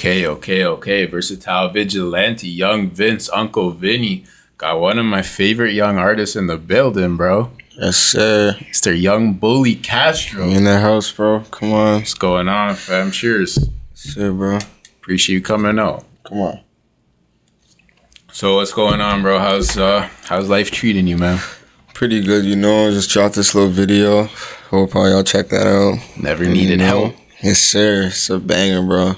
Okay. Versatile Vigilante, Young Vince, Uncle Vinny. Got one of my favorite young artists in the building, bro. Yes, sir. Mr. Young Bully Castro. In the house, bro. Come on. What's going on, fam? Cheers. Sure, bro. Appreciate you coming out. Come on. So what's going on, bro? How's life treating you, man? Pretty good, Just dropped this little video. Hope all y'all check that out. Never needed help. Yes, sir. It's a banger, bro.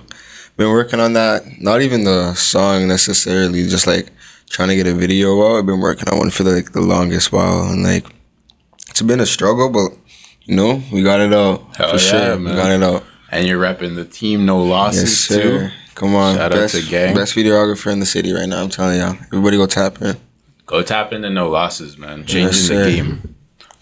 Been working on that. Not even the song necessarily, just like trying to get a video out. I've been working on one for like the longest while, and like it's been a struggle, but we got it out. Hell for sure, man. We got it out. And you're repping the team, no losses, yes, sir. too. Come on, Shout out to gang. Best videographer in the city right now. I'm telling y'all, everybody go tap in. Go tap into no losses, man. Changing Yes, the game.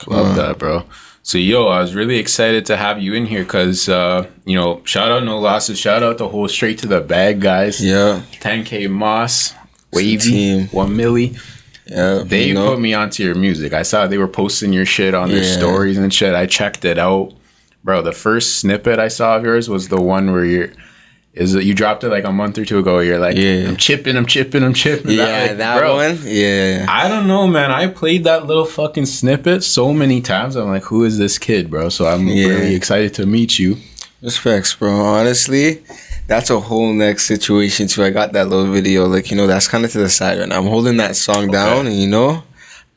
Love that, bro. So, I was really excited to have you in here because, shout out No Losses. Shout out the whole Straight to the Bag guys. Yeah. 10K Moss, Wavy, 1 milli. Yeah. They put me onto your music. I saw they were posting your shit on their stories and shit. I checked it out. Bro, the first snippet I saw of yours was the one where you dropped it like a month or two ago. You're like, I'm chipping. Yeah, that bro, one? Yeah. I don't know, man. I played that little fucking snippet so many times. I'm like, who is this kid, bro? So I'm really excited to meet you. Respects, bro. Honestly, that's a whole next situation, too. I got that little video. Like, that's kind of to the side right now. I'm holding that song down, and,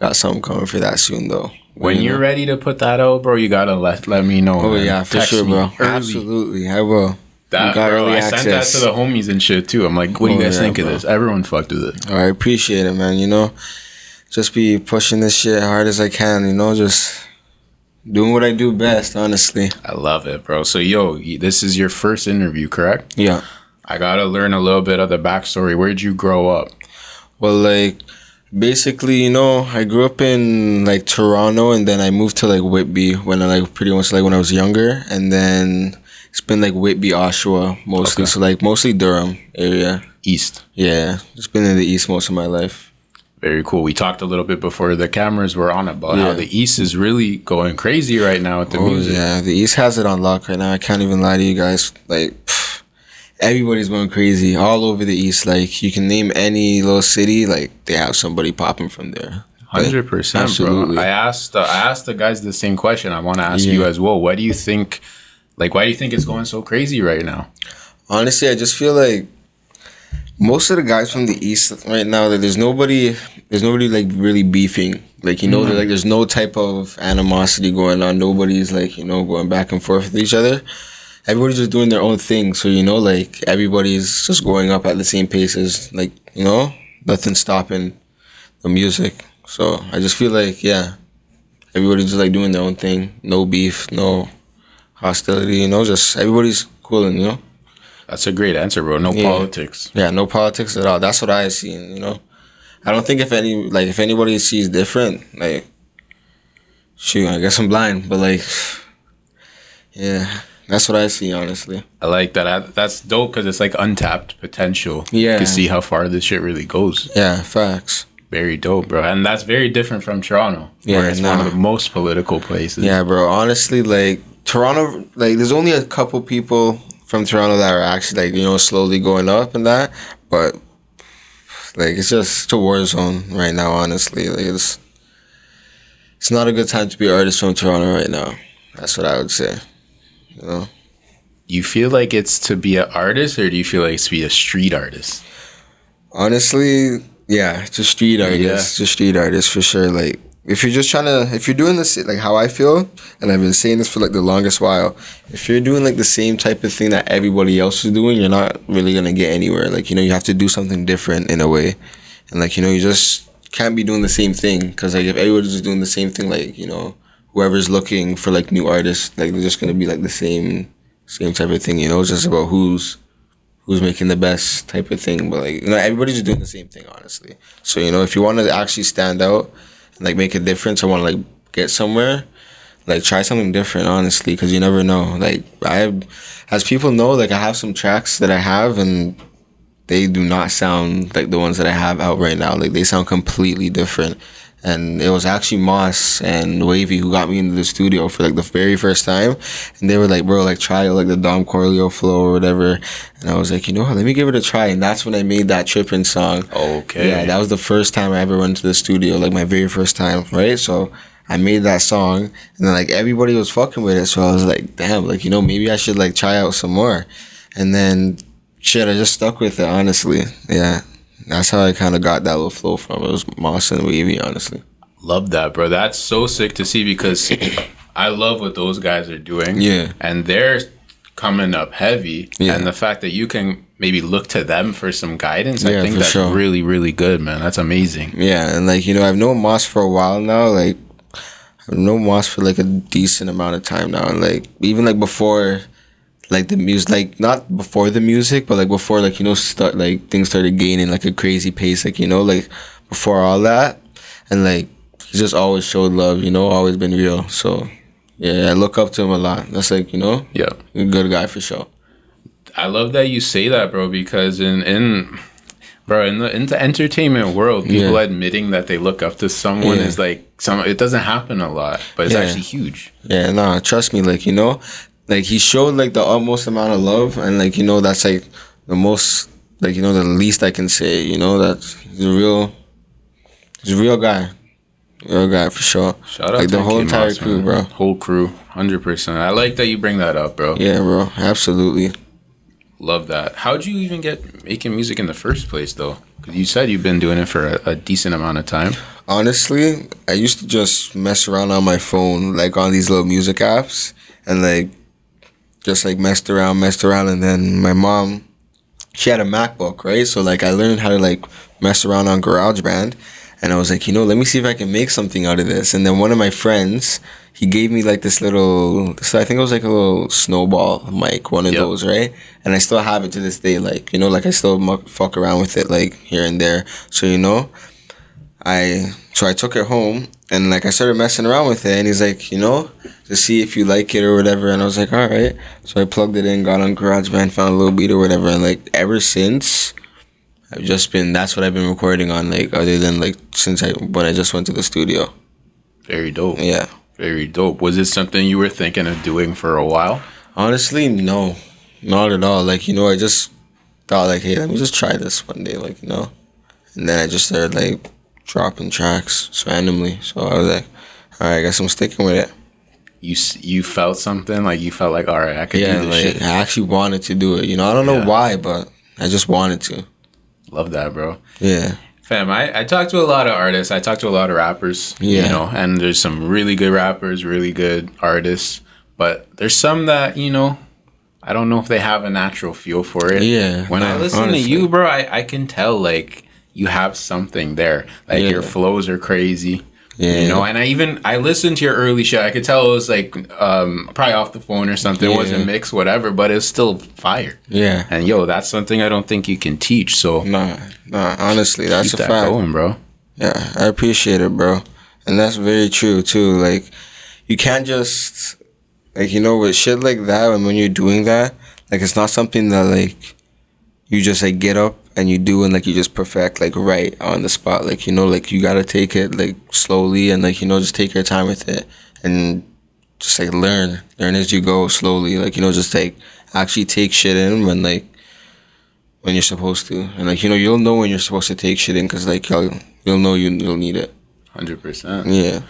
got something coming for that soon, though. When you're ready to put that out, bro, you got to let me know. Oh, man. yeah, for Text sure, bro. early. Absolutely. I will. That, bro, I sent that to the homies and shit too. I'm like, what do you guys think of this? Everyone fucked with it. I appreciate it, man. Just be pushing this shit hard as I can, just doing what I do best, honestly. I love it, bro. So, this is your first interview, correct? Yeah. I got to learn a little bit of the backstory. Where'd you grow up? Well, like, basically, I grew up in, like, Toronto, and then I moved to, like, Whitby when I was younger, and then it's been like Whitby, Oshawa mostly. Okay. So like mostly Durham area. East. Yeah. Just been in the East most of my life. Very cool. We talked a little bit before the cameras were on about how the East is really going crazy right now with the music. Yeah, the East has it on lock right now. I can't even lie to you guys. Like, everybody's going crazy all over the East. Like, you can name any little city, like they have somebody popping from there. 100%, bro. I asked the guys the same question. I want to ask you as well. What do you think? Like, why do you think it's going so crazy right now? Honestly, I just feel like most of the guys from the East right now, that there's nobody like really beefing. Like, like there's no type of animosity going on. Nobody's like, going back and forth with each other. Everybody's just doing their own thing. So, like everybody's just going up at the same paces. Like, nothing stopping the music. So I just feel like, everybody's just like doing their own thing. No beef, no hostility, just everybody's cool, and That's a great answer, bro. No politics. Yeah, no politics at all. That's what I see, I don't think if anybody sees different, like, shoot, I guess I'm blind, but like, that's what I see, honestly. I like that. That's dope because it's like untapped potential. Yeah. You can see how far this shit really goes. Yeah, facts. Very dope, bro. And that's very different from Toronto, where it's one of the most political places. Yeah, bro. Honestly, like, Toronto, like, there's only a couple people from Toronto that are actually, like, slowly going up and that, but, like, it's just a war zone right now, honestly. Like, it's not a good time to be an artist from Toronto right now. That's what I would say, You feel like it's to be an artist, or do you feel like it's to be a street artist? Honestly, yeah, it's a street artist. Yeah. It's a street artist for sure. Like, if you're doing this, like how I feel, and I've been saying this for like the longest while, if you're doing like the same type of thing that everybody else is doing, you're not really gonna get anywhere. Like, you have to do something different in a way. And like, you just can't be doing the same thing. Cause like if everybody's just doing the same thing, like, whoever's looking for like new artists, like they're just gonna be like the same type of thing, It's just about who's making the best type of thing. But like, everybody's just doing the same thing, honestly. So, if you want to actually stand out and like make a difference, or want to like get somewhere, like try something different, honestly, because you never know. Like, as people know, like I have some tracks that I have, and they do not sound like the ones that I have out right now. Like, they sound completely different. And it was actually Moss and Wavy who got me into the studio for like the very first time. And they were like, bro, like try like the Dom Corleo flow or whatever. And I was like, you know what, let me give it a try. And that's when I made that Trippin' song. Okay. Yeah, that was the first time I ever went to the studio, like my very first time, right? So I made that song, and then like everybody was fucking with it. So I was like, damn, like, you know, maybe I should like try out some more. And then shit, I just stuck with it, honestly. Yeah. That's how I kind of got that little flow from. It was Moss and Wavy, honestly. Love that, bro. That's so sick to see because I love what those guys are doing. Yeah. And they're coming up heavy. Yeah. And the fact that you can maybe look to them for some guidance, I Yeah, think for that's sure. really, really good, man. That's amazing. Yeah, and like, you know, I've known Moss for a while now. Like, I've known Moss for like a decent amount of time now. And like, even like before, like the music, like not before the music, but like before, like, you know, start like things started gaining like a crazy pace, like, you know, like before all that. And like, he just always showed love, you know, always been real. So yeah, I look up to him a lot. That's like, you know, Yeah. a good guy for sure. I love that you say that, bro, because in the entertainment world, people Yeah. admitting that they look up to someone Yeah. is like it doesn't happen a lot, but it's Yeah. actually huge. Yeah, nah, trust me, like, you know, like he showed like the utmost amount of love, and like, you know, that's like the most, like, you know, the least I can say, you know, that's he's a real guy. Real guy for sure. Shout out like to the whole K entire Moss, crew, man. bro. Whole crew, 100%. I like that you bring that up, bro. Yeah, bro, absolutely. Love that. How'd you even get making music in the first place, though? Because you said you've been doing it for a decent amount of time. Honestly, I used to just mess around on my phone, like on these little music apps, and like just like messed around, and then my mom, she had a MacBook, right? So like I learned how to like mess around on GarageBand, and I was like, you know, let me see if I can make something out of this. And then one of my friends, he gave me like this little, so I think it was like a little snowball mic, one of Yep. those, right? And I still have it to this day, like, you know, like I still fuck around with it like here and there. So, you know, I took it home and like I started messing around with it, and he's like, you know, to see if you like it or whatever. And I was like, all right. So I plugged it in, got on GarageBand, found a little beat or whatever, and like ever since, I've just been, that's what I've been recording on, like other than like since when I just went to the studio. Very dope. Yeah. Very dope. Was it something you were thinking of doing for a while? Honestly, no, not at all. Like, you know, I just thought like, hey, let me just try this one day, like, you know, and then I just started like dropping tracks randomly. So I was like, all right, I guess I'm sticking with it. You felt something like you felt like, all right, I could Yeah, do this like shit. I actually wanted to do it. You know, I don't know Yeah. why, but I just wanted to. Love that, bro. Yeah. Fam, I talk to a lot of artists. I talk to a lot of rappers. Yeah. You know, and there's some really good rappers, really good artists. But there's some that, you know, I don't know if they have a natural feel for it. Yeah, When I no, listen honestly. to you, bro, I can tell, like, you have something there. Like, Yeah. your flows are crazy. Yeah. You know, and I listened to your early shit. I could tell it was, like, probably off the phone or something. It Yeah. wasn't mixed, whatever, but it's still fire. Yeah. And, yo, that's something I don't think you can teach. So, Nah, honestly, that's keep a that fact. going, bro. Yeah, I appreciate it, bro. And that's very true, too. Like, you can't just, like, you know, with shit like that, and when you're doing that, like, it's not something that, like, you just, like, get up and you do and, like, you just perfect, like, right on the spot. Like, you know, like, you gotta take it, like, slowly and, like, you know, just take your time with it and just, like, learn as you go slowly. Like, you know, just, like, actually take shit in when you're supposed to. And, like, you know, you'll know when you're supposed to take shit in because, like, you'll know you'll need it. 100%. Yeah.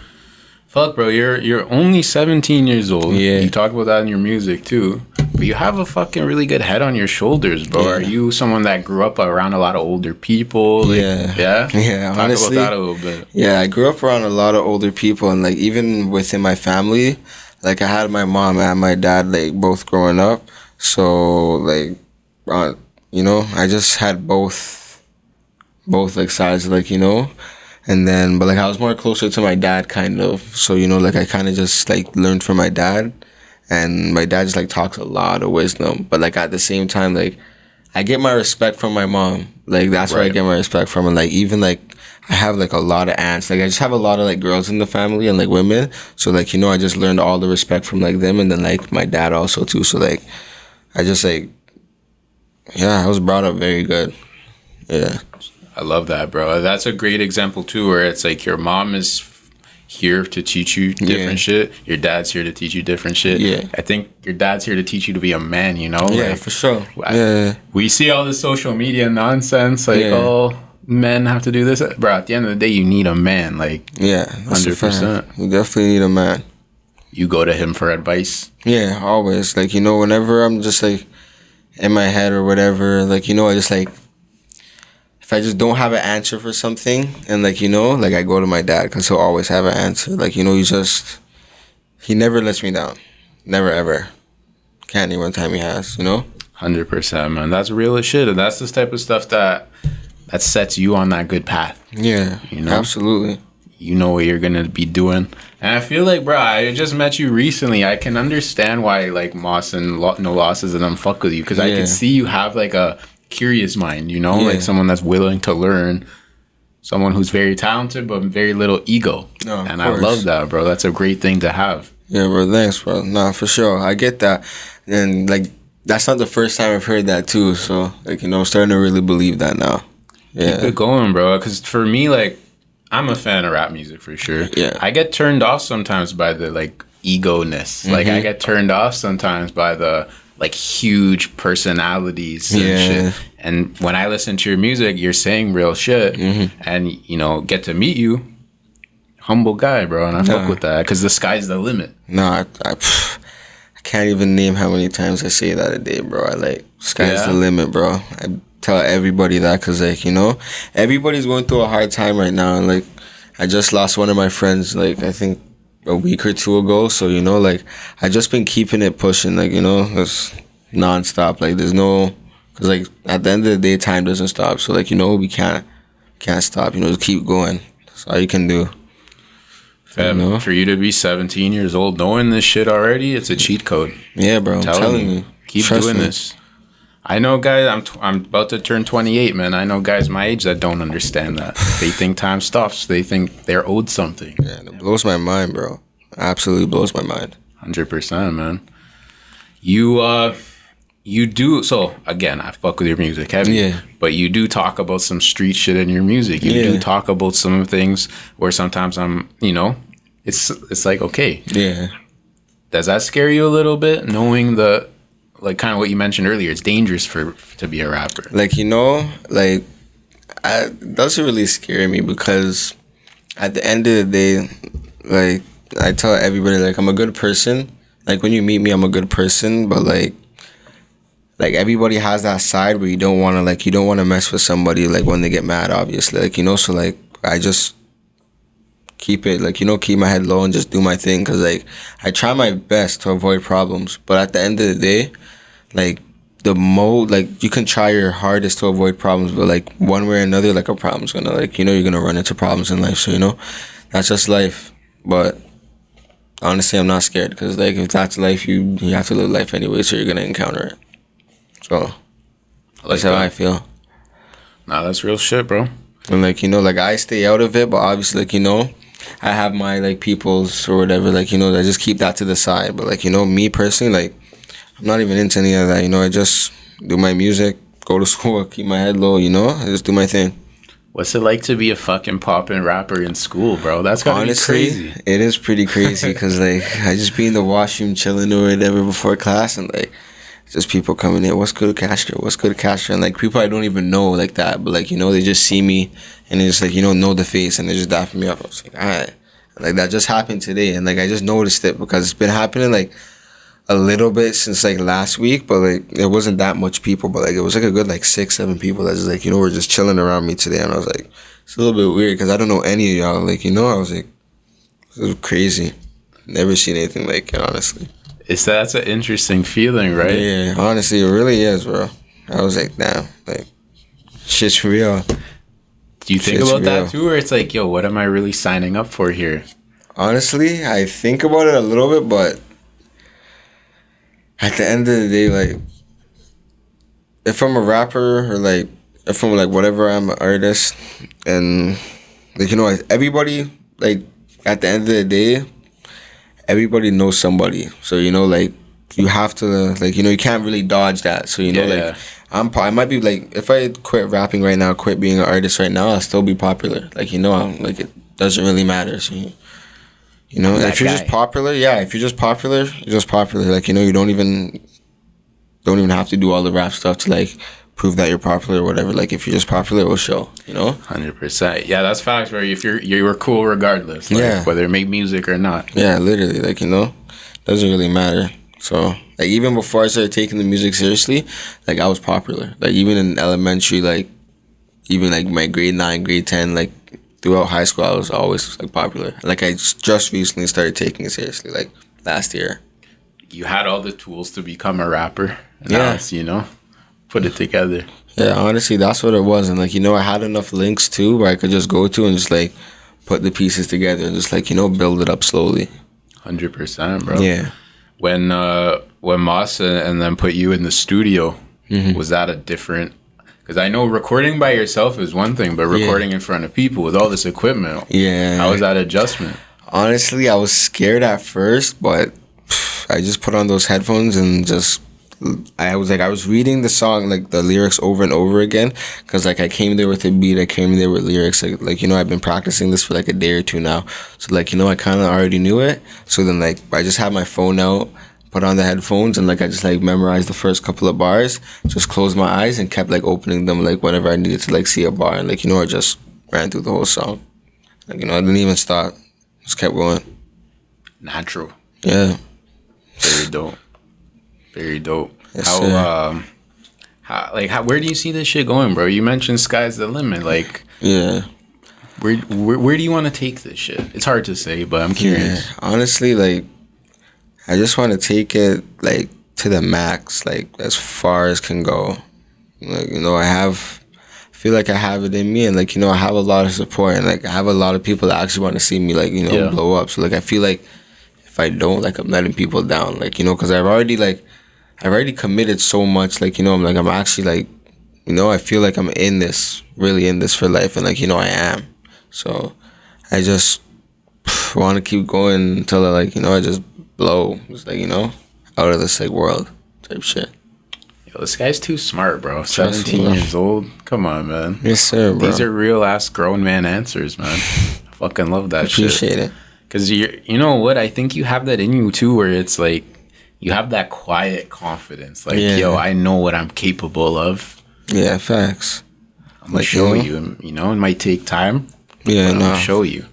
Fuck, bro, you're only 17 years old. Yeah. You talk about that in your music, too. But you have a fucking really good head on your shoulders, bro. Yeah. Are you someone that grew up around a lot of older people? Like, Yeah. Yeah? Yeah, Talk honestly, about that a little bit. Yeah, I grew up around a lot of older people, and like even within my family, like I had my mom and my dad like both growing up, so like, you know, I just had both like sides, like, you know, and then but like I was more closer to my dad kind of, so you know, like I kind of just like learned from my dad, and my dad just like talks a lot of wisdom, but like at the same time, like I get my respect from my mom. Like that's where I Right. get my respect from. And like even like I have like a lot of aunts. Like I just have a lot of like girls in the family and like women. So like, you know, I just learned all the respect from like them, and then like my dad also too. So like I just like, yeah, I was brought up very good. Yeah. I love that, bro. That's a great example too, where it's like your mom is here to teach you different shit. Your dad's here to teach you different shit. Yeah. I think your dad's here to teach you to be a man, you know? Yeah, like, for sure. We see all this social media nonsense, like, oh, men have to do this. Bro, at the end of the day, you need a man, like, yeah, 100%. You definitely need a man. You go to him for advice. Yeah, always. Like, you know, whenever I'm just like in my head or whatever, like, you know, I just like, if I just don't have an answer for something, and like, you know, like I go to my dad because he'll always have an answer. Like, you know, he never lets me down. Never, ever. Can't name one time he has, you know? 100%, man. That's real as shit. And that's this type of stuff that sets you on that good path. Yeah, you know? Absolutely. You know what you're going to be doing. And I feel like, bro, I just met you recently. I can understand why, like, Moss and No Losses and them fuck with you. Because I can see you have, like, a curious mind, you know? Like, someone that's willing to learn. Someone who's very talented, but very little ego. And I love that, bro. That's a great thing to have. Yeah, bro. Thanks, bro. Nah, for sure. I get that. And, like, that's not the first time I've heard that, too. So, like, you know, I'm starting to really believe that now. Yeah. Keep it going, bro. Because for me, like, I'm a fan of rap music for sure. Yeah. I get turned off sometimes by the, like, ego-ness. Like, I get turned off sometimes by the, like, huge personalities and shit. And when I listen to your music, you're saying real shit. And, you know, get to meet you. Humble guy, bro. And I fuck with that. Because the sky's the limit. No, I can't even name how many times I say that a day, bro. I like, sky's the limit, bro. I tell everybody that because, like, you know, everybody's going through a hard time right now. And, like, I just lost one of my friends, like, I think a week or two ago. So, you know, like, I just been keeping it pushing, like, you know, it's nonstop. Like, there's no, because, like, at the end of the day, time doesn't stop. So, like, you know, we can't stop, you know, just keep going. That's all you can do. Fam, you know? For you to be 17 years old knowing this shit already, it's a cheat code. Yeah, bro. I'm telling you. Keep doing this. I know guys, I'm about to turn 28, man. I know guys my age that don't understand that. They think time stops. They think they're owed something. Yeah, it blows my mind, bro. Absolutely blows my mind. 100%, man. You do, so again, I fuck with your music heavy, but you do talk about some street shit in your music. You do talk about some things where sometimes I'm, you know, it's like, okay. Yeah. Does that scare you a little bit, knowing the, like, kind of what you mentioned earlier, it's dangerous to be a rapper? Like, you know, like, it doesn't really scare me because at the end of the day, like, I tell everybody, like, I'm a good person. Like, when you meet me, I'm a good person, but, like, everybody has that side where you don't want to, like, you don't want to mess with somebody, like, when they get mad, obviously. Like, you know, so, like, I just keep it, like, you know, keep my head low and just do my thing. Because, like, I try my best to avoid problems. But at the end of the day, like, like, you can try your hardest to avoid problems. But, like, one way or another, like, a problem's going to, like, you know, you're going to run into problems in life. So, you know, that's just life. But honestly, I'm not scared. Because, like, if that's life, you have to live life anyway. So you're going to encounter it. So, that's how I feel. Nah, that's real shit, bro. And, like, you know, like, I stay out of it, but obviously, like, you know, I have my, like, peoples or whatever, like, you know, I just keep that to the side. But, like, you know, me personally, like, I'm not even into any of that, you know, I just do my music, go to school, keep my head low, you know, I just do my thing. What's it like to be a fucking poppin' rapper in school, bro? That's gotta be crazy. It is pretty crazy, because, like, I just be in the washroom chilling or whatever before class, and, like, just people coming in, what's good, Castro? What's good, Castro? And, like, people I don't even know like that, but, like, you know, they just see me, and they just, like, you know the face, and they just dapping me up. I was like, all right. Like, that just happened today, and, like, I just noticed it, because it's been happening, like, a little bit since, like, last week, but, like, it wasn't that much people, but, like, it was, like, a good, like, 6-7 people that just, like, you know, were just chilling around me today, and I was like, it's a little bit weird, because I don't know any of y'all, like, you know, I was like, this is crazy. Never seen anything like it, honestly. That's an interesting feeling, right? Yeah, honestly, it really is, bro. I was like, damn, like, shit's real. Do you think about that too, or it's like, yo, what am I really signing up for here? Honestly, I think about it a little bit, but at the end of the day, like, if I'm a rapper or, like, if I'm, like, whatever, I'm an artist, and, like, you know, everybody, like, at the end of the day, everybody knows somebody. So, you know, like, you have to like you can't really dodge that. So I might be like, if I quit rapping right now, quit being an artist right now, I'll still be popular. Like I'm like, it doesn't really matter. So if you're just popular, if you're just popular, you're just popular. Like you don't even have to do all the rap stuff to like prove that you're popular or whatever. Like if you're just popular, it will show. 100%. Yeah, that's facts, bro. If you were cool regardless, like, whether it make music or not. Yeah, literally, like doesn't really matter. So like even before I started taking the music seriously, like I was popular. Like even in elementary, like even like my grade 9, grade 10, like throughout high school, I was always like popular. Like I just recently started taking it seriously, like last year. You had all the tools to become a rapper. Now it's, put it together. Yeah, honestly, that's what it was. And like I had enough links too where I could just go to and just like put the pieces together and just like build it up slowly. 100%, bro. Yeah. When Moss and then put you in the studio, was that a different? Because I know recording by yourself is one thing, but recording in front of people with all this equipment, how was that adjustment? Honestly, I was scared at first, but I just put on those headphones and I was reading the song, like the lyrics over and over again, because like I came there with a beat, I came there with lyrics, like I've been practicing this for like a day or two now, so like I kind of already knew it. So then like I just had my phone out, put on the headphones, and like I just like memorized the first couple of bars, just closed my eyes and kept like opening them like whenever I needed to like see a bar, and like I just ran through the whole song, like I didn't even stop, just kept going. Natural. Yeah. Very dope. Very dope. Yes, where do you see this shit going, bro? You mentioned sky's the limit. Like, where do you want to take this shit? It's hard to say, but I'm curious. Yeah. Honestly, like, I just want to take it like to the max, like as far as can go. Like, I feel like I have it in me, and like I have a lot of support, and like I have a lot of people that actually want to see me like blow up. So like I feel like if I don't, like I'm letting people down, like because I've already committed so much, like I'm actually like I feel like I'm really in this for life, and like I am. So I just want to keep going until I I just blow, just like out of this like world type shit. Yo, this guy's too smart, bro. 17 years old. Come on, man. Yes, sir, bro. These are real ass grown man answers, man. I fucking love that shit. Appreciate it. Because you know what? I think you have that in you too, where it's like you have that quiet confidence. Like, yo, I know what I'm capable of. Yeah, facts. I'm gonna show you. It might take time. Yeah, I'm gonna show you.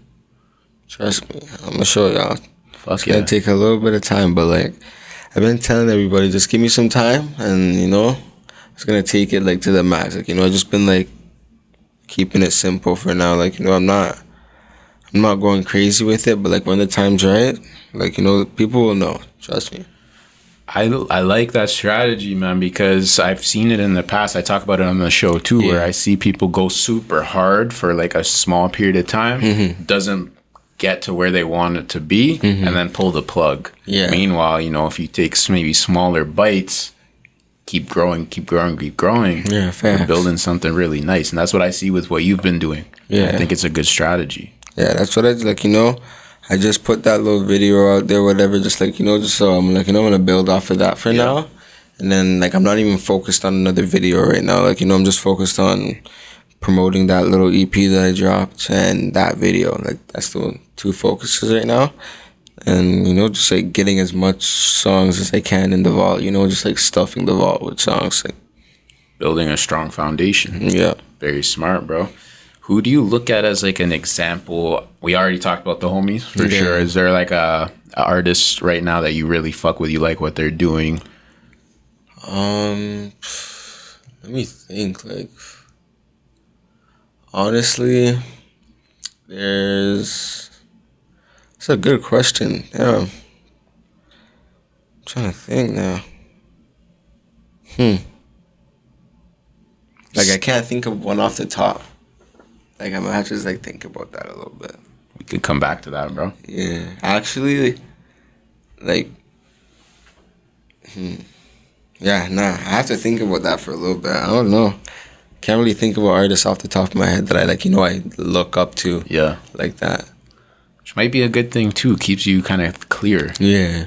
Trust me, I'm gonna show y'all. Fuck it's gonna take a little bit of time, but like I've been telling everybody, just give me some time, and it's gonna take it like to the max. Like I've just been like keeping it simple for now. Like I'm not going crazy with it, but like when the time's right, like people will know. Trust me. I like that strategy, man, because I've seen it in the past. I talk about it on the show too, where I see people go super hard for like a small period of time, doesn't get to where they want it to be, and then pull the plug. Yeah. Meanwhile, if you take maybe smaller bites, keep growing. Yeah, facts. You're building something really nice, and that's what I see with what you've been doing. Yeah, I think it's a good strategy. Yeah, that's what I like. I just put that little video out there, whatever, just like just so I'm like I'm gonna build off of that for now, and then like I'm not even focused on another video right now. Like I'm just focused on promoting that little EP that I dropped and that video. Like that's the two focuses right now, and just like getting as much songs as I can in the vault. Just like stuffing the vault with songs, like building a strong foundation. Yeah, very smart, bro. Who do you look at as like an example? We already talked about the homies for sure. Is there like a artist right now that you really fuck with? You like what they're doing? Let me think. Like honestly, it's a good question. Yeah, I'm trying to think now. Like I can't think of one off the top. Like I'm gonna have to just like think about that a little bit. We could come back to that, bro. Yeah, actually, like, yeah, nah. I have to think about that for a little bit. I don't know. Can't really think of an artist off the top of my head that I like. I look up to. Yeah, like that. Which might be a good thing too. Keeps you kind of clear. Yeah,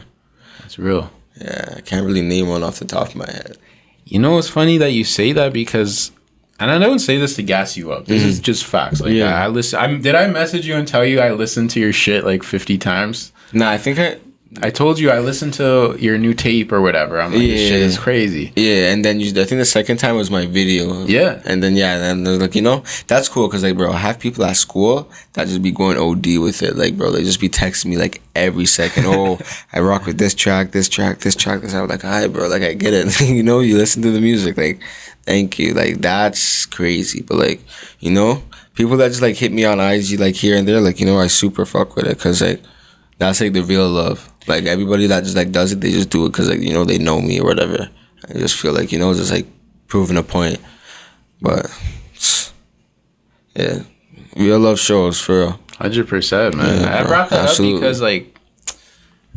that's real. Yeah, I can't really name one off the top of my head. You know, it's funny that you say that because, and I don't say this to gas you up. This is just facts. Like, I listen. Did I message you and tell you I listened to your shit like 50 times? Nah, I think I told you I listened to your new tape or whatever. I'm like, this shit is crazy. Yeah, and then I think the second time was my video. Yeah. And then, then they're like, you know, that's cool because, like, bro, I have people at school that just be going OD with it. Like, bro, they just be texting me, like, every second. Oh, I rock with this track, this track, this track, this. I'm like, all right, bro, like, I get it. You know, you listen to the music. Like, thank you. Like, that's crazy. But, like, you know, people that just, like, hit me on IG, like, here and there, like, you know, I super fuck with it because, like, that's, like, the real love. Like, everybody that just, like, does it, they just do it because, like, you know, they know me or whatever. I just feel like, you know, just, like, proving a point. But, yeah, real love shows, for real. 100%, man. Yeah, I brought that absolutely. up because, like,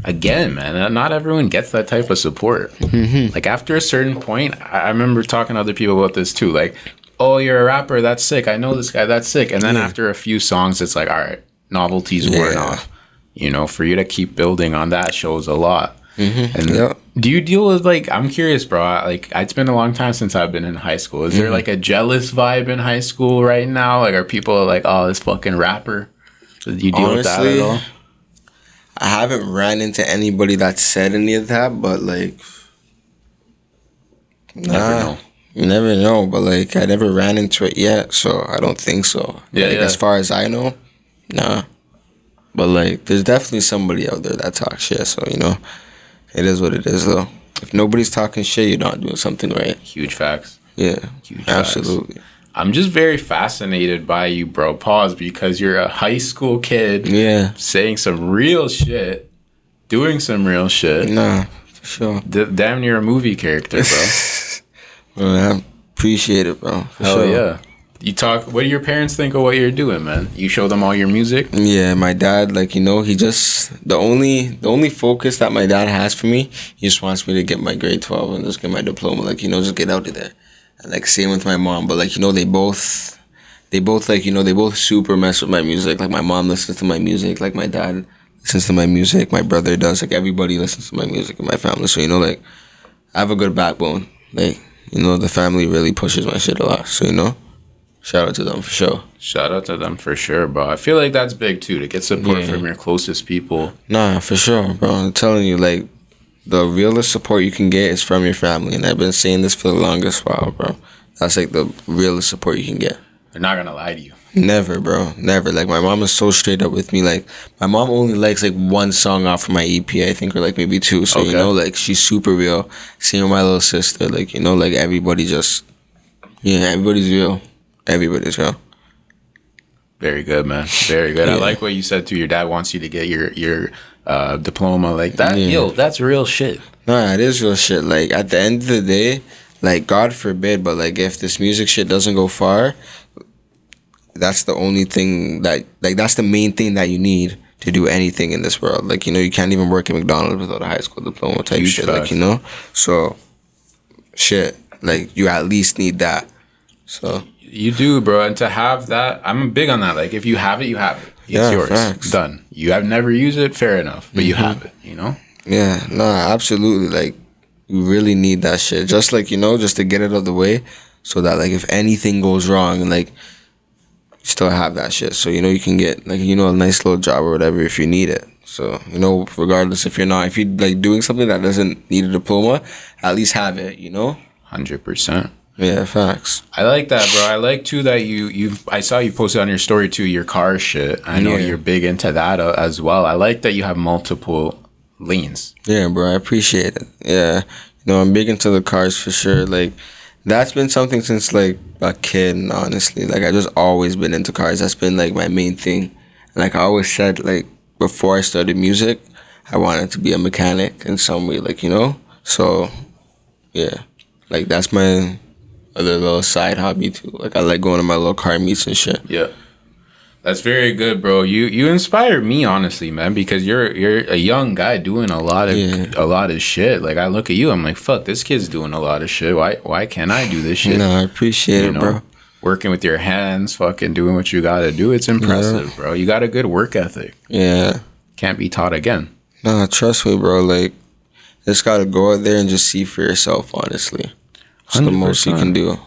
again, man, not everyone gets that type of support. Mm-hmm. Like, after a certain point, I remember talking to other people about this, too. Like, oh, you're a rapper, that's sick. I know this guy, that's sick. And then after a few songs, it's like, all right, novelty's worn off. You know, for you to keep building on that shows a lot. Mm-hmm. And do you deal with, like, I'm curious, bro, like, it's been a long time since I've been in high school. Is there, like, a jealous vibe in high school right now? Like, are people like, oh, this fucking rapper? Do you deal with that at all? I haven't ran into anybody that said any of that, but, like, Never know. You never know, but, like, I never ran into it yet, so I don't think so. Yeah, like, as far as I know, nah. But, like, there's definitely somebody out there that talks shit, so, you know, it is what it is, though. If nobody's talking shit, you're not doing something right. Huge facts. Yeah, huge absolutely. Facts. I'm just very fascinated by you, bro. Pause, because you're a high school kid. Yeah. Saying some real shit, doing some real shit. Nah, for sure. Damn near a movie character, bro. Well, I appreciate it, bro. Hell sure. Yeah. You talk. What do your parents think of what you're doing, man? You show them all your music. Yeah, my dad, like, you know, he just the only focus that my dad has for me, he just wants me to get my grade 12 and just get my diploma, like, you know, just get out of there. And, like, same with my mom, but, like, you know, they both like, you know, they both super mess with my music. Like, my mom listens to my music, like, my dad listens to my music, my brother does, like, everybody listens to my music in my family. So, you know, like, I have a good backbone. Like, you know, the family really pushes my shit a lot. So, you know. Shout out to them for sure. Shout out to them for sure, bro. I feel like that's big too, to get support from your closest people. Nah, for sure, bro. I'm telling you, like, the realest support you can get is from your family. And I've been saying this for the longest while, bro. That's, like, the realest support you can get. They're not gonna lie to you. Never, bro. Never. Like, my mom is so straight up with me. Like, my mom only likes, like, one song off of my EP, I think, or, like, maybe two. So, you know, like, she's super real. Same with my little sister. Like, you know, like, everybody just, everybody's real. Everybody's real. Very good, man. Very good. I like what you said too. Your dad wants you to get your diploma like that. Yo, that's real shit. Nah, it is real shit. Like, at the end of the day, like, God forbid, but, like, if this music shit doesn't go far, that's the only thing that, like, that's the main thing that you need to do anything in this world. Like, you know, you can't even work at McDonald's without a high school diploma type huge shit. Fast. Like, you know? So, shit. Like, you at least need that. So you do, bro. And to have that, I'm big on that. Like, if you have it, you have it. It's yours. Facts. Done. You have never used it, fair enough. But you have it, you know? Yeah, nah, absolutely. Like, you really need that shit. Just, like, you know, just to get it out of the way so that, like, if anything goes wrong, like, you still have that shit. So, you know, you can get, like, you know, a nice little job or whatever if you need it. So, you know, regardless if you're like, doing something that doesn't need a diploma, at least have it, you know? 100%. Yeah, facts. I like that, bro. I like too that I saw you posted on your story too your car shit. I know you're big into that as well. I like that you have multiple lanes. Yeah, bro. I appreciate it. Yeah, you know, I'm big into the cars for sure. Like, that's been something since, like, a kid. Honestly, like, I just always been into cars. That's been, like, my main thing. Like, I always said, like, before I started music, I wanted to be a mechanic in some way. Like, you know. So, yeah, like, that's my other little side hobby too. Like, I like going to my little car meets and shit. Yeah, that's very good, bro. You inspire me, honestly, man, because you're a young guy doing a lot of shit. Like, I look at you, I'm like, fuck, this kid's doing a lot of shit. Why can't I do this shit? No, I appreciate it, bro. Working with your hands, fucking doing what you gotta do. It's impressive, bro. You got a good work ethic. Yeah, can't be taught again. Nah, trust me, bro. Like, Just gotta go out there and just see for yourself. Honestly, it's the most you can do.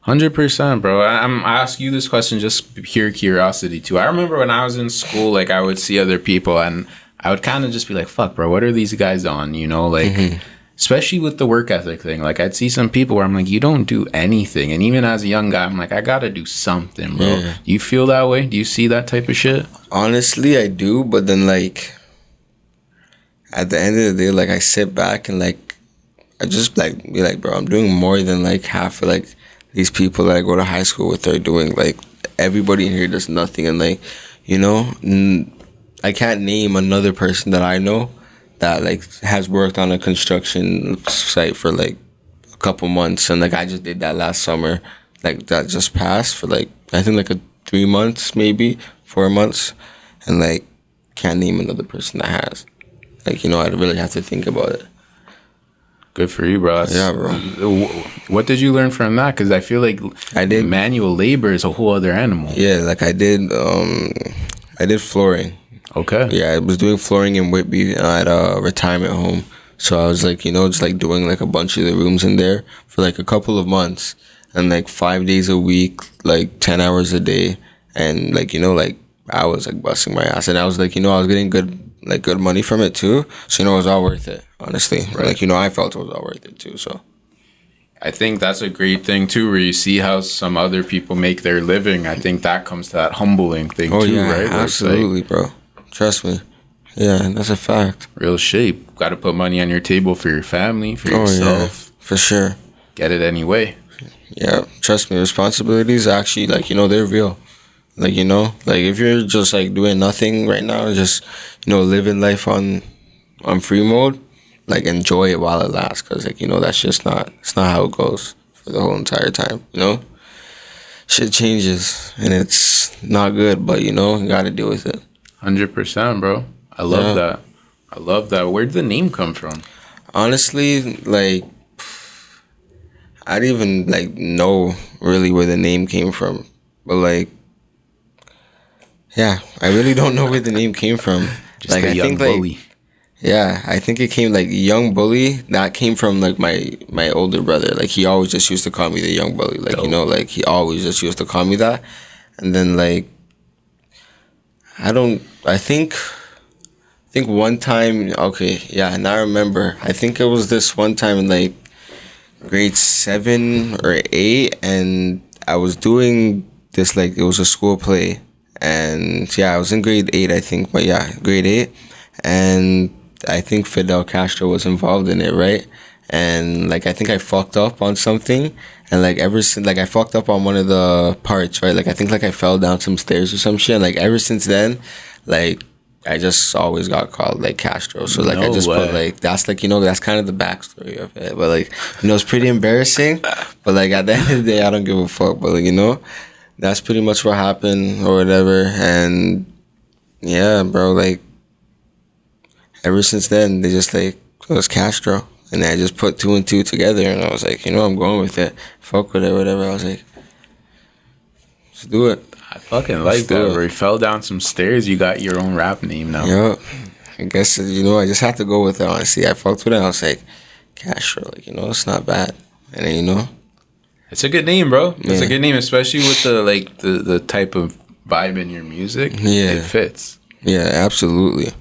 100%, bro. I ask you this question just pure curiosity too. I remember when I was in school, like I would see other people and I would kind of just be like, "Fuck, bro, what are these guys on?" You know, like especially with the work ethic thing. Like I'd see some people where I'm like, "You don't do anything," and even as a young guy, I'm like, "I gotta do something, bro." Yeah. Do you feel that way? Do you see that type of shit? Honestly, I do, but then like at the end of the day, like I sit back and like I just like be like, bro, I'm doing more than like half of like these people that I go to high school with are doing. Like everybody in here does nothing, and like you know, I can't name another person that I know that like has worked on a construction site for like a couple months, and like I just did that last summer, like that just passed for like I think like a 3 months, maybe 4 months, and like can't name another person that has. Like you know, I really have to think about it. Good for you, bro. Yeah, bro. What did you learn from that? Because I feel like I did manual labor is a whole other animal. Yeah, like I did flooring. Okay. Yeah, I was doing flooring in Whitby at a retirement home. So I was like, you know, just like doing like a bunch of the rooms in there for like a couple of months, and like 5 days a week, like 10 hours a day, and like you know, like I was like busting my ass, and I was like, you know, I was getting good money from it too. So you know, it was all worth it, honestly. Right. Like you know, I felt it was all worth it too. So. I think that's a great thing too, where you see how some other people make their living. I think that comes to that humbling thing too, Yeah, right? Where absolutely, it's bro. Trust me. Yeah, that's a fact. real shape. Got to put money on your table for your family, for yourself. For sure. Get it anyway. Yeah, trust me. Responsibilities actually, like you know, they're real. Like you know, like if you're just like doing nothing right now, just you know, living life on free mode, like enjoy it while it lasts, cause like you know that's just not it's not how it goes for the whole entire time. You know, shit changes and it's not good, but you know, you gotta deal with it. 100%, bro. I love that. I love that. Where did the name come from? Honestly, like I didn't even like know really where the name came from, but like yeah, I really don't know where the name came from. Just Like a I young think bully. like yeah, I think it came like young bully. That came from like my older brother. Like he always just used to call me the young bully. Like you Dope. know, like he always just used to call me that. And then like I think one time, okay, yeah, and I remember. I think it was this one time in like grade 7 or 8, and I was doing this like it was a school play, and yeah, I was in grade 8, I think, but yeah, grade 8, and I think Fidel Castro was involved in it, right? And like I think I fucked up on something, and like ever since like I fucked up on one of the parts, right? Like I think like I fell down some stairs or some shit. And, like ever since then, like I just always got called like Castro. So like I No just put way. like that's like you know that's kind of the backstory of it. But like you know it's pretty embarrassing. But like at the end of the day, I don't give a fuck. But like you know, that's pretty much what happened or whatever. And yeah, bro, like ever since then they just like it was Castro. And I just put 2 and 2 together, and I was like, you know, I'm going with it. Fuck with it, whatever. I was like, let's do it. I fucking Let's like do that. it. Where you fell down some stairs, you got your own rap name now. Yup. I guess, you know, I just have to go with it, honestly. I fucked with it. I was like, Castro, like, you know, it's not bad. And then, you know. It's a good name, bro. It's a Yeah. good name, especially with the like the type of vibe in your music. Yeah. It fits. Yeah, absolutely.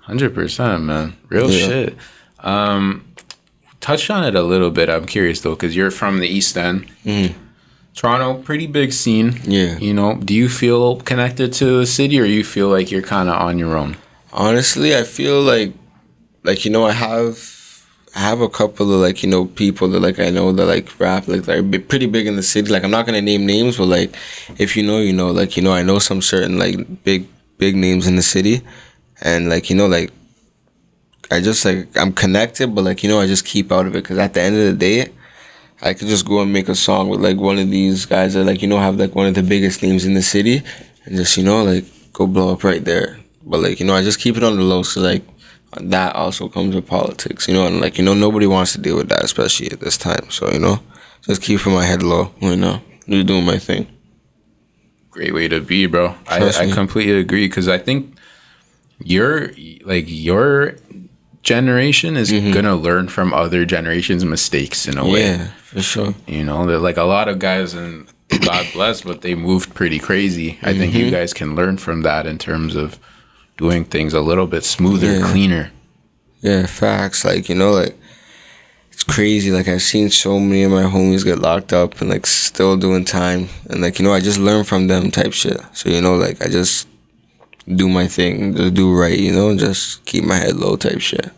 100%, man. Real Yeah. shit. Touched on it a little bit. I'm curious though, because you're from the East End. Toronto, pretty big scene. Yeah. You know, do you feel connected to the city, or you feel like you're kind of on your own? Honestly, I feel like you know, I have a couple of like you know people that like I know that like rap like they're pretty big in the city. Like I'm not gonna name names, but like if you know, you know. Like you know, I know some certain like big names in the city, and like you know, like I just like I'm connected, but like you know, I just keep out of it because at the end of the day, I could just go and make a song with like one of these guys that like you know have like one of the biggest names in the city, and just you know like go blow up right there. But like you know, I just keep it on the low, so like that also comes with politics, you know, and like you know nobody wants to deal with that, especially at this time. So you know, just keeping my head low, you know, just doing my thing. Great way to be, bro. Trust I me. completely agree, because I think your generation is gonna learn from other generations' mistakes in a way. Yeah, for sure. You know, that like a lot of guys, and God bless, but they moved pretty crazy. I think you guys can learn from that in terms of doing things a little bit smoother, cleaner. Yeah, facts. Like, you know, like, it's crazy. Like, I've seen so many of my homies get locked up and, like, still doing time. And, like, you know, I just learn from them type shit. So, you know, like, I just do my thing, just do right, you know, just keep my head low type shit.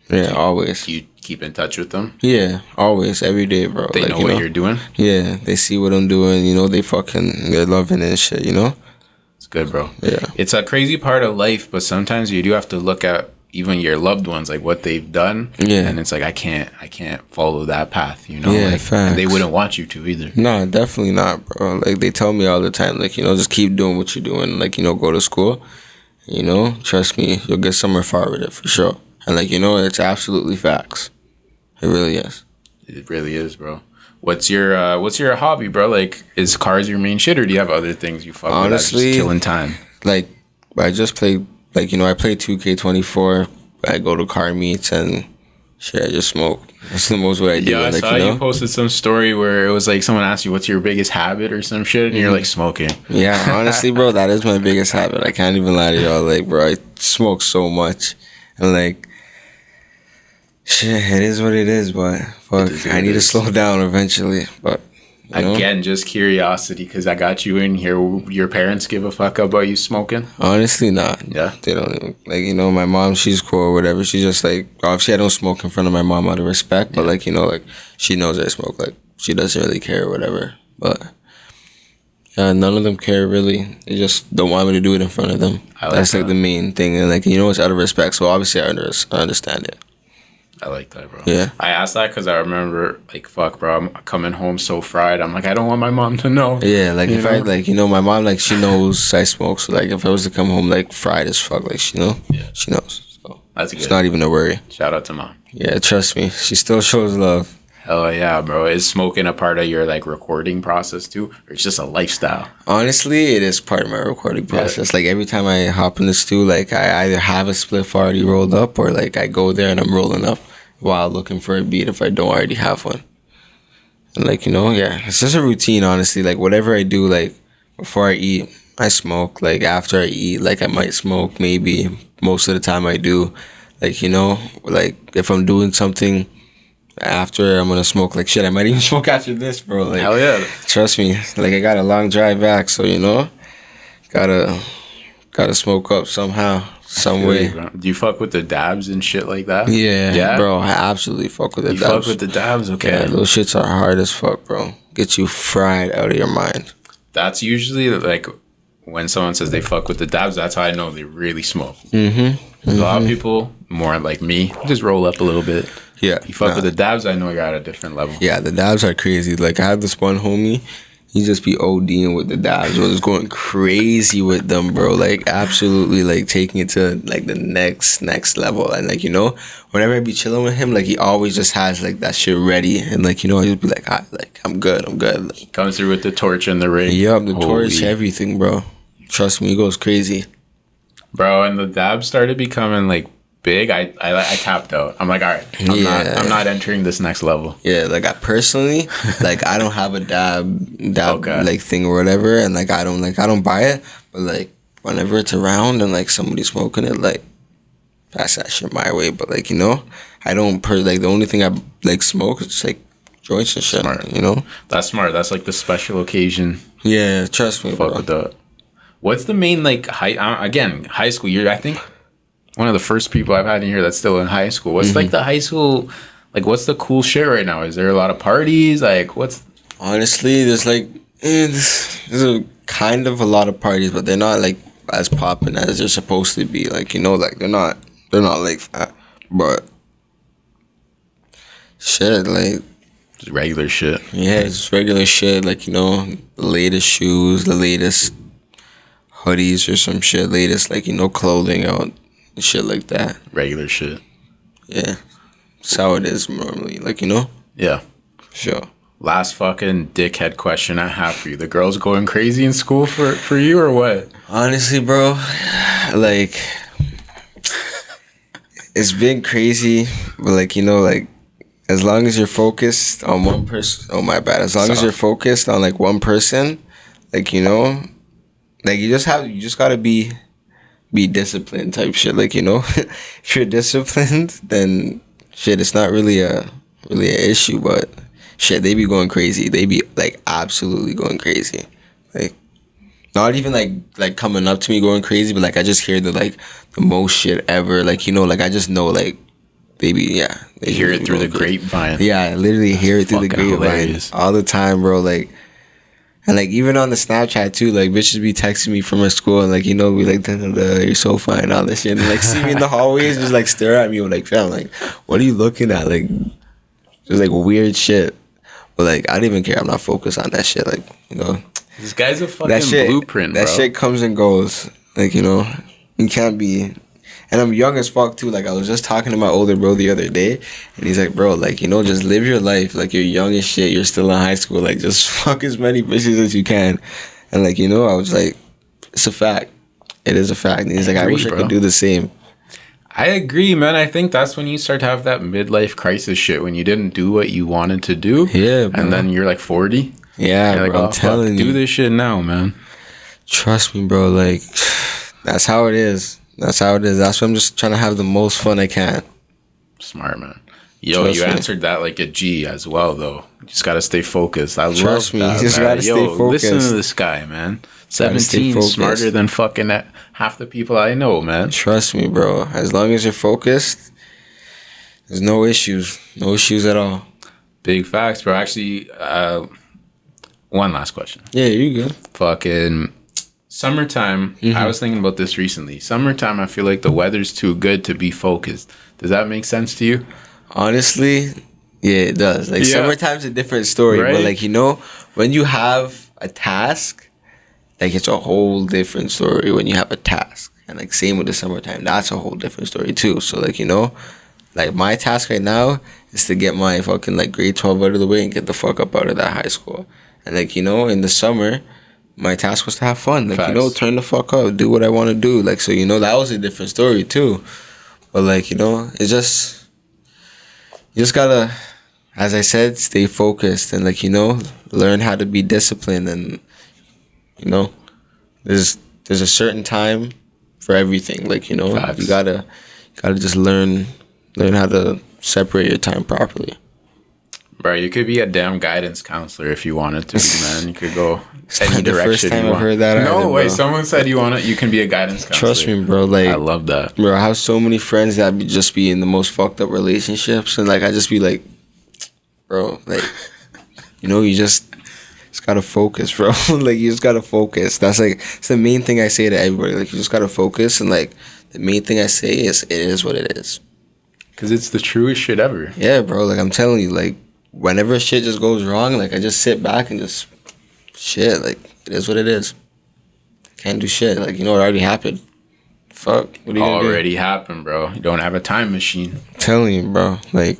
Yeah, always. You keep in touch with them? Yeah, always, every day, bro. They like, know what you're doing? Yeah, they see what I'm doing, you know, they're loving it and shit, you know? It's good, bro. Yeah. It's a crazy part of life, but sometimes you do have to look at even your loved ones, like what they've done. Yeah. And it's like, I can't follow that path, you know? Yeah, like, facts. and they wouldn't want you to either. No, definitely not, bro. Like, they tell me all the time, like, you know, just keep doing what you're doing. Like, you know, go to school. You know, trust me, you'll get somewhere far with it for sure. And, like, you know, it's absolutely facts. It really is. It really is, bro. What's your hobby, bro? Like, is cars your main shit, or do you have other things you fuck with that's just killing time? Like, I just play, like, you know, I play 2K24. I go to car meets and shit, I just smoke. That's the most way I do it. Yeah, I like, saw you know? you posted some story where it was like someone asked you, what's your biggest habit or some shit, and you're like, smoking. Yeah, honestly, bro, that is my biggest habit. I can't even lie to y'all. Like, bro, I smoke so much. And, like, shit, it is what it is, but fuck, I need to slow down eventually. But you know? Again, just curiosity, because I got you in here. Your parents give a fuck about you smoking? Honestly, not. Yeah. They don't even, like, you know, my mom, she's cool or whatever. She's just like, obviously I don't smoke in front of my mom out of respect, but like, you know, like, she knows I smoke. Like, she doesn't really care or whatever. But yeah, none of them care really. They just don't want me to do it in front of them. That's like the main thing. And like, you know, it's out of respect. So obviously I understand it. I like that, bro. Yeah. I asked that because I remember, like, fuck, bro, I'm coming home so fried. I'm like, I don't want my mom to know. Yeah, like, if I, like, you know, my mom, like, she knows I smoke. So, like, if I was to come home, like, fried as fuck, like, she know. Yeah. She knows. So, that's good. It's not even a worry. Shout out to mom. Yeah, trust me. She still shows love. Hell yeah, bro. Is smoking a part of your, like, recording process, too? Or it's just a lifestyle? Honestly, it is part of my recording process. Yeah. Like, every time I hop in the stew, like, I either have a spliff already rolled up or, like, I go there and I'm rolling up while looking for a beat if I don't already have one. And, like, you know, yeah, it's just a routine, honestly. Like, whatever I do, like, before I eat, I smoke. Like, after I eat, like, I might smoke, maybe. Most of the time I do. Like, you know, like, if I'm doing something after, I'm gonna smoke. Like, shit, I might even smoke after this, bro. Like, hell yeah. Trust me. Like, I got a long drive back, so, you know, gotta smoke up somehow. Some way. Do you fuck with the dabs and shit like that? Yeah, bro. I absolutely fuck with the dabs. You fuck with the dabs? Okay. Yeah, those shits are hard as fuck, bro. Get you fried out of your mind. That's usually, like, when someone says they fuck with the dabs, that's how I know they really smoke. Mm-hmm. A lot of people, more like me, just roll up a little bit. Yeah. You fuck with the dabs, I know you're at a different level. Yeah, the dabs are crazy. Like, I have this one homie. He just be ODing with the dabs, bro. Just going crazy with them, bro. Like, absolutely, like, taking it to, like, the next level. And, like, you know, whenever I be chilling with him, like, he always just has, like, that shit ready. And, like, you know, I just be like, I'm good. Like, comes through with the torch and the ring. Yup, the torch, everything, bro. Trust me, he goes crazy. Bro, and the dabs started becoming, like, big, I tapped out. I'm like, all right, I'm not entering this next level. Yeah, like, I personally, like, I don't have a dab okay. like, thing or whatever, and, like, I don't buy it, but, like, whenever it's around and, like, somebody's smoking it, like, pass that shit my way. But, like, you know, I don't like, the only thing I, like, smoke is just, like, joints and shit. Smart. You know, that's smart. That's like the special occasion. Yeah, trust me, fuck bro. With that. What's the main, like, high school? You're, I think, one of the first people I've had in here that's still in high school. What's like the high school, like, what's the cool shit right now? Is there a lot of parties? Like, what's... Honestly, there's, like, there's a kind of a lot of parties, but they're not, like, as popping as they're supposed to be. Like, you know, like, they're not like that. But shit, like, just regular shit. Yeah, it's regular shit. Like, you know, the latest shoes, the latest hoodies or some shit, latest, like, you know, clothing out. Shit like that. Regular shit. Yeah. That's how it is normally. Like, you know? Yeah. Sure. Last fucking dickhead question I have for you. The girls going crazy in school for you or what? Honestly, bro, like, It's been crazy, but like, you know, like, as long as you're focused on one person, oh my bad. As long as you're focused on like one person, like, you know, like you just gotta be disciplined type shit. Like, you know, if you're disciplined, then shit, it's not really an issue. But shit, they be going crazy. They be like absolutely going crazy. Like, not even like coming up to me going crazy, but like I just hear the most shit ever. Like, you know, like I just know like they hear it through the crazy. grapevine. Yeah, I literally hear it through the grapevine hilarious. all the time, bro. Like, and like even on the Snapchat too, like bitches be texting me from my school and like, you know, be like, you're so fine, all this shit, and like see me in the hallways, just like stare at me with like, fam, like, what are you looking at? Like, just like weird shit. But like I don't even care. I'm not focused on that shit. Like, you know, This guy's a fucking blueprint, bro. That shit comes and goes. Like, you know, you can't be. And I'm young as fuck too. Like I was just talking to my older bro the other day, and he's like, "Bro, like, you know, just live your life. Like you're young as shit. You're still in high school. Like just fuck as many bitches as you can." And like, you know, I was like, "It's a fact. It is a fact." And he's like, "I wish I could do the same." I agree, man. I think that's when you start to have that midlife crisis shit when you didn't do what you wanted to do. Yeah, bro. And then you're like 40. Yeah, you're bro. like, I'm telling you, do this shit now, man. Trust me, bro. Like, that's how it is. That's how it is. That's why I'm just trying to have the most fun I can. Smart, man. Yo, you answered that like a G as well, though. You just gotta stay focused. Trust me, you just gotta stay focused. Listen to this guy, man. 17, smarter than fucking half the people I know, man. Trust me, bro. As long as you're focused, there's no issues. No issues at all. Big facts, bro. Actually, one last question. Yeah, you good. Fucking summertime. I was thinking about this recently. Summertime, I feel like the weather's too good to be focused. Does that make sense to you? Honestly, yeah, it does. Like, summertime's a different story. Right? But, like, you know, when you have a task, like, it's a whole different story when you have a task. And, like, same with the summertime. That's a whole different story, too. So, like, you know, like, my task right now is to get my fucking, like, grade 12 out of the way and get the fuck up out of that high school. And, like, you know, in the summer, my task was to have fun. Like, you know, turn the fuck up, do what I want to do. Like, so, you know, that was a different story, too. But, like, you know, it's just... You just gotta, as I said, stay focused and, like, you know, learn how to be disciplined. And, you know, there's a certain time for everything. Like, you know, you gotta just learn how to separate your time properly. Bro, you could be a damn guidance counselor if you wanted to, man. You could go any direction. The first time I've heard that. No way. Someone said you can be a guidance counselor. Trust me, bro. Like, I love that. Bro, I have so many friends that just be in the most fucked up relationships, and like I just be like, bro, like, you know, you just gotta focus, bro. Like, you just gotta focus. That's like, it's the main thing I say to everybody. Like, you just gotta focus, and like the main thing I say is, it is what it is. Cause it's the truest shit ever. Yeah, bro. Like, I'm telling you, like, whenever shit just goes wrong, like, I just sit back and just shit. Like, it is what it is. Can't do shit. Like, you know, it already happened. Fuck. What are you gonna do? Already happened, bro. You don't have a time machine. I'm telling you, bro. Like,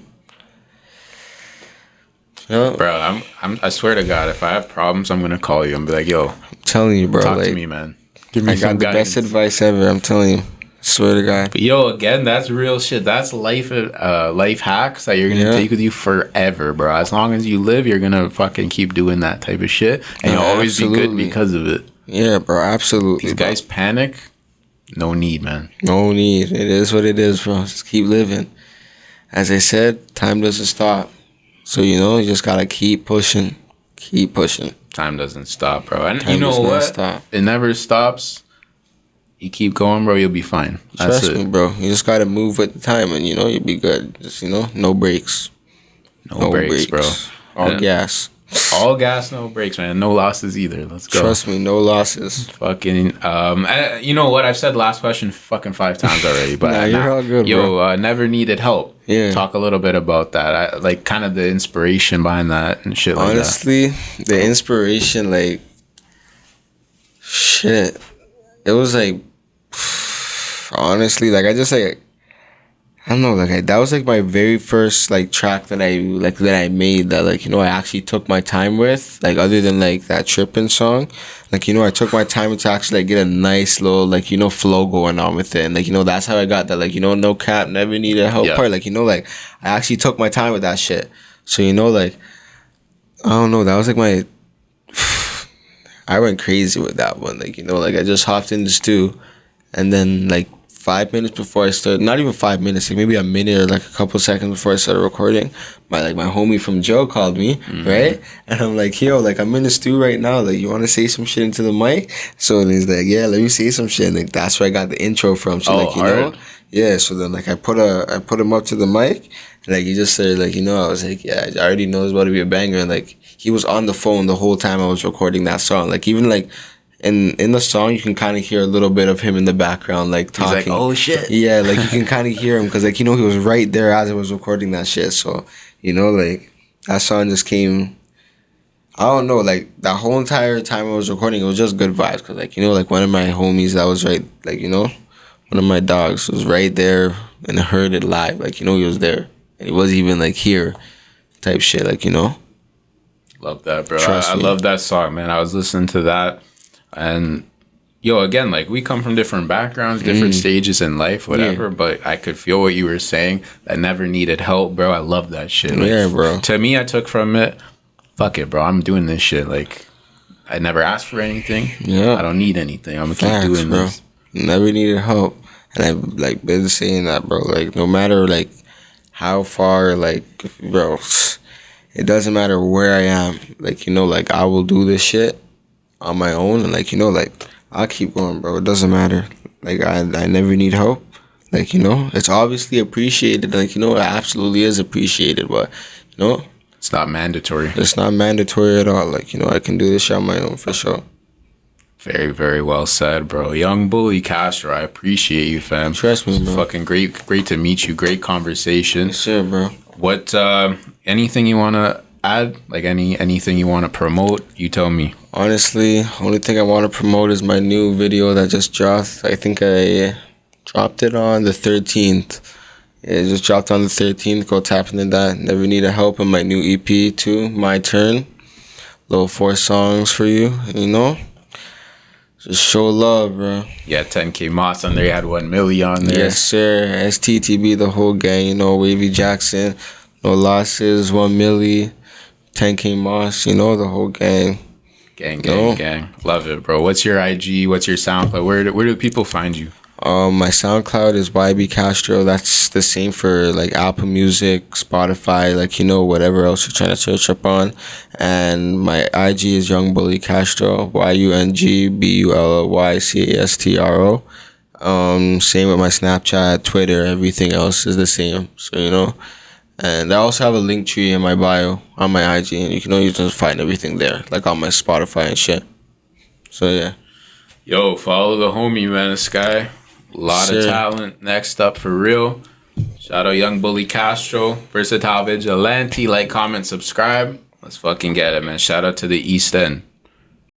you know, bro, I swear to God, if I have problems, I'm gonna call you and be like, yo, I'm telling you, bro. Talk like, to me, man. Give me some guidance. I got the best advice ever. I'm telling you. Swear to God. But yo, again, that's real shit. That's life hacks that you're gonna take with you forever, bro. As long as you live, you're gonna fucking keep doing that type of shit, and you'll always be good because of it. Yeah, bro. Absolutely. These guys panic. No need, man. No need. It is what it is, bro. Just keep living. As I said, time doesn't stop. So, you know, you just gotta keep pushing. Keep pushing. Time doesn't stop, bro. And you know what? Stop. It never stops. You keep going, bro, you'll be fine. Trust me, bro. You just gotta move with the time and, you know, you'll be good. Just, you know, no breaks. No breaks, bro. All gas. All gas, no breaks, man. No losses either. Let's go. Trust me, no losses. Fucking, you know what? I've said last question fucking 5 times already, but nah, you're all good, bro. Never needed help. Yeah. Talk a little bit about that. Like, kind of the inspiration behind that and shit like that. Honestly, the inspiration, like, shit. It was like, honestly, like, I just, like, I don't know, like that was like my very first like track that I made that like I actually took my time with, like other than like that tripping song, like I took my time to actually like get a nice little like flow going on with it, and like that's how I got that like no cap, never needed help Yeah. part, like like I actually took my time with that shit. So like I don't know, that was like my I went crazy with that one, like like I just hopped in the stew, and then like 5 minutes before I started, not even 5 minutes, like maybe a minute or like a couple seconds before I started recording, my homie from Joe called me, right? And I'm like, yo, like I'm in the stew right now, like you want to say some shit into the mic? So and he's like, yeah, let me say some shit. And like that's where I got the intro from. So like hard. yeah. So then like I put him up to the mic, and like he just said like I was like, yeah, I already know it's about to be a banger, and like he was on the phone the whole time I was recording that song, like even like. In the song, you can kind of hear a little bit of him in the background, like talking. He's like, oh shit. Yeah, like you can kind of hear him because, like, he was right there as I was recording that shit. So, like that song just came. I don't know, like that whole entire time I was recording, it was just good vibes. Cause, like, like one of my homies that was right, like, one of my dogs was right there and heard it live. Like, he was there and he wasn't even like here, type shit. Like, Love that, bro. Trust I me. love that song, man. I was listening to that. And yo, again, like we come from different backgrounds, different stages in life, whatever. Yeah. But I could feel what you were saying. I never needed help, bro. I love that shit. Like, Yeah, bro. To me, I took from it, fuck it, bro. I'm doing this shit. Like, I never asked for anything. Yeah. I don't need anything. I'm gonna Facts, keep doing bro. this. Never needed help, and I've like been saying that, bro. Like no matter like how far, like bro, it doesn't matter where I am. Like like I will do this shit on my own, and like like I'll keep going, bro. It doesn't matter. Like I never need help. Like it's obviously appreciated. Like it absolutely is appreciated, but It's not mandatory. it's not mandatory at all. Like I can do this shit on my own for sure. Very, very well said, bro. Young Bully Castro, I appreciate you, fam. Trust me, bro. Fucking great to meet you. Great conversation. Yes, sir, bro. What anything you wanna add? Like anything you wanna promote? You tell me. Honestly, only thing I want to promote is my new video that just dropped. I think I dropped it on the 13th. It just dropped on the 13th. Go tap into that. Never Need a Help, and my new EP too. My Turn. Little 4 songs for you. Just show love, bro. Yeah, 10K Moss on there. You had 1 million on there. Yes, sir. STTB, the whole gang. Wavy Jackson. No Losses. 1 milli. 10K Moss. The whole gang. Gang. Love it, bro. What's your IG? What's your SoundCloud? Where do people find you? My SoundCloud is YB Castro. That's the same for like Apple Music, Spotify, like whatever else you're trying to search up on. And my IG is Young Bully Castro, YUNGBULLYCASTRO. Same with my Snapchat, Twitter, everything else is the same. So and I also have a link tree in my bio on my IG, and you can always just find everything there, like on my Spotify and shit. So yeah. Yo, follow the homie, man. This guy, a lot of talent. Next up, for real. Shout out Young Bully Castro, Versatile Vigilante. Like, comment, subscribe. Let's fucking get it, man. Shout out to the East End.